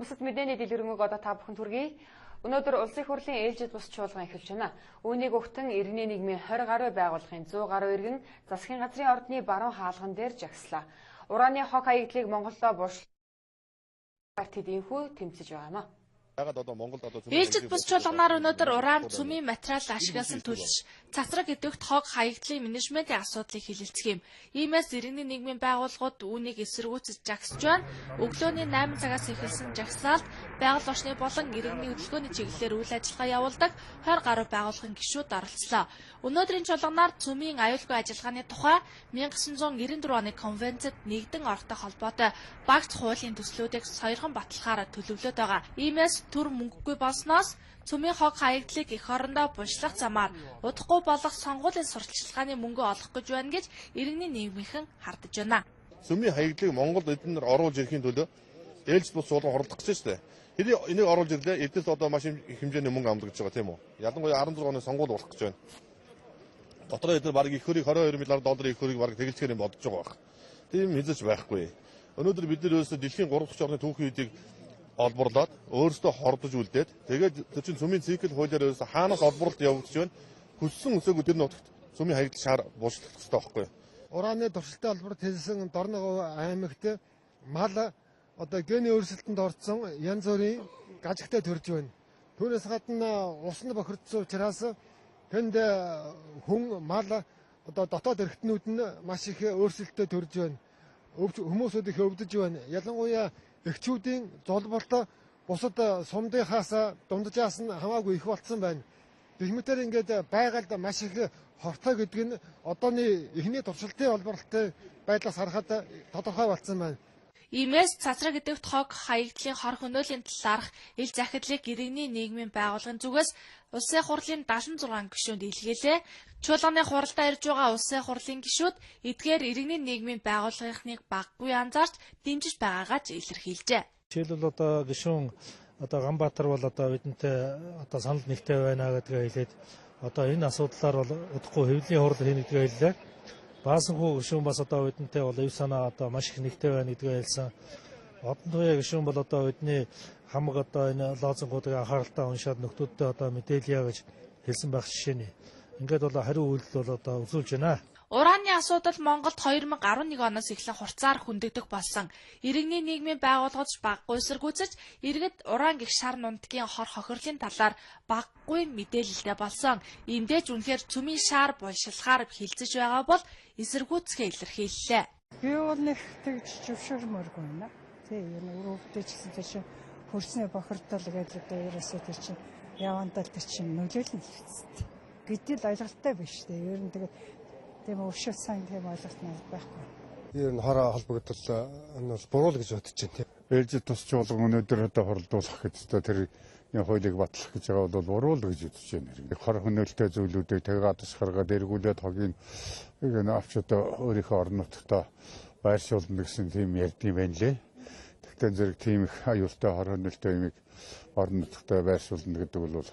Бусад мэдээний дэлгэрэнгүй одоо та бүхэн түргэе. Өнөөдөр улсын их хурлын ээлжид бус чуулган эхэлж байна. Үүнийг өгтөн иргэний нийгмийн 20 гаруй байгууллагын 100 гаруй иргэн засгийн газрын ордны баруун хаалган дээр жагслаа. Ураны хог хаягдлыг Монголдо буушлах партид инхүү тэмцэж байгаа юм а. Ээлжид бус чуулганаар өнөөдөр уран цөмийн материал ашигласан төлөш цацраг идэвхт хог хаягдлын менежментийн асуудлыг хилэлцэх юм. Иймээс иргэний нийгмийн байгууллагууд үүнийг эсэргүүцэж жагсаж байна. Өглөөний 8 цагаас эхэлсэн жагсаалд байгаль орчны болон иргэний хөдөлгөөний чиглэлээр үйл ажиллагаа явуулдаг 20 гаруй байгууллагын гишүүд оролцлоо. Өнөөдрийн чуулганаар цөмийн аюулгүй ажиллагааны тухай 1994 оны конвенцэд нэгдэн ордог холбоотой багц хуулийн төслүүдийг сойрхон баталахаар төлөвлөд байгаа. Иймээс төр мөнгөгүй болсноос цөмийн хог хаягдлыг эх орондоо булшлах замаар удахгүй болох сонгуулийн сурталчилгааны мөнгө олох гэж байна гэж иргэний нийгмийнхэн хардаж байна. Цөмийн хаягдлыг Монголд эдгээр оруулж ирэхийн тулд ээлжид бус чуулган хорлох гэж байна. Хэдий энийг оруулж ирлээ эднээс одоо маш их хэмжээний мөнгө амлах гэж байгаа тийм үү? Ялангуяа 16 оны сонгуул болох гэж байна. Дотроо эдгээр бараг их хөрийг 22 мянган долларын их хөрийг бараг тэгэлцгээр юм бодож байгаа байх. Тийм хэзэж байхгүй. Өнөөдөр бид нар өөрсдөө дэлхийн 3 дахь орны түүхийн үеийг олборлоод өөрсдөө хордож үлдээд тэгээд чинь цөмийн цикл хуулиар өөрсдөө хаанаас олборлолт явагдаж байна. Хүссэн өсөөгүй тэр нутагт цөмийн хаягдл шаар буушлах хэрэгтэй байхгүй. Ураны туршилтын албарт хэлсэн Дорногов аймагт мал одоо гений өөрчлөлтөнд орсон янз бүрийн гажигтай төрж байна. Түүнээс гадна усны бохирдсон учраас тэнд хүн мал одоо дотоод эрхтнүүд нь маш их өөрчлөлтөд төрж байна. Хүмүүсүүд их өвдөж байна. Ялангуяа эхчүүдийн золболт бусад сумдынхаас дунджаас нь хамаагүй их болцсон байна. Тэгмэтэр ингээд байгальд маш их хортой гэдэг нь одооний эхний туршилтын олборлолтын байдлаас харахад тодорхой болцсон байна. Иймээс цацраг идэвхт хог хаягдлын хор хөнөөлийн талаарх ил захидлыг иргэний нийгмийн байгууллагын зүгээс улсын хурлын 76 гишүүнд илгээлээ. Чуулганы хуралдаа ирж байгаа улсын хурлын гишүүд эдгээр иргэний нийгмийн байгууллагынхныг баггүй анзаарч дэмжиж байгаагаа ч илэрхийлжээ. Жишээлбэл одоо гишүүн одоо Ганбаатар бол одоо бидэнтэй одоо санал нэгтэй байна гэдгээ хэлээд одоо энэ асуудлаар бол удахгүй хэвлэлийн хурал хийнэ гэдгээ хэллээ. Баасанхуу гишүүн бас одоо бидэнтэй бол ив санаа одоо маш их нэгтэй байна гэдгээ хэлсэн. Одонтойгоо гишүүн бол одоо бидний хамаг одоо энэ лозунгуудыг анхааралтай уншаад нөхдүүдтэй одоо мэдээлье гэж хэлсэн байх жишээний. Ингээд бол хариу үйлдэл бол одоо үзүүлж байна. Ураны асуудал Монголд 2011 оноос эхлэн хурцаар хөндөгдөх болсон. Иргэний нийгмийн байгууллагч баггүй эсэргүүцэж, иргэд уран гих шар нундгийн хор хохирлын талаар баггүй мэдээлэлтэй болсон. Эндээж үнэхээр цөмийн шаар булшилахаар хилцэж байгаа бол эсэргүүцгээ илэрхийллээ. Би бол нэг тэгж зөвшөөрмөргүй байна. Тийм энэ өвдөжсөн чинь хөрсний бохирдол гэдэг одоо ерөөсөө тэр чинь явандал тэр чинь нөлөөлнө хэвчээ. Гэтэл ойлголттой биш үү? Ер нь тэгээд тийм өвшөө сайн тийм ойлголт надад байхгүй. Ер нь хороо холбогдол нь буруу л гэж бодож байна тийм. Ээлжид тус чуулган өнөөдөр одоо хорлуулах гэдэг тэр хуулийг батлах гэж байгаа бол буруу л гэж бодож байна. Хор хөнөөлтэй зүйлүүдийг тагаад тасгаргаад эргүүлээд хогийг авч одоо өөрийнхөө орон нутгад байршуулна гэсэн тийм ярьдсан байна лээ. Тэгтээ зэрэг тийм их аюултай хор хөнөөлтэй юмыг орон нутгад байршуулна гэдэг бол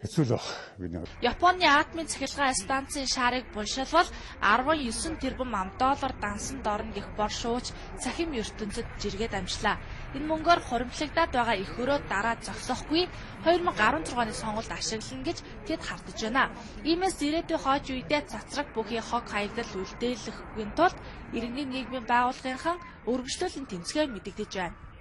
хэцүү л байна. Японы атомын цахилгаан станцын шаарыг булшилбал 19 тэрбум $. Дансанд орно гэх бор шууч цахим ертөнцид жиргээд амжлаа. Энэ мөнгөөр хуримтлагдаад байгаа их өрөө дараа зогсохгүй 2016 оны сонгуульд ашиглана гэж тэд хардаж байна. Иймээс ирээдүйн хойч үедээ цацраг бүхий хог хаягдал үлдээлэхгүй тулд иргэний нийгмийн байгууллагынхан өргөжлөлийн тэмцээн мэдэгдэж байна.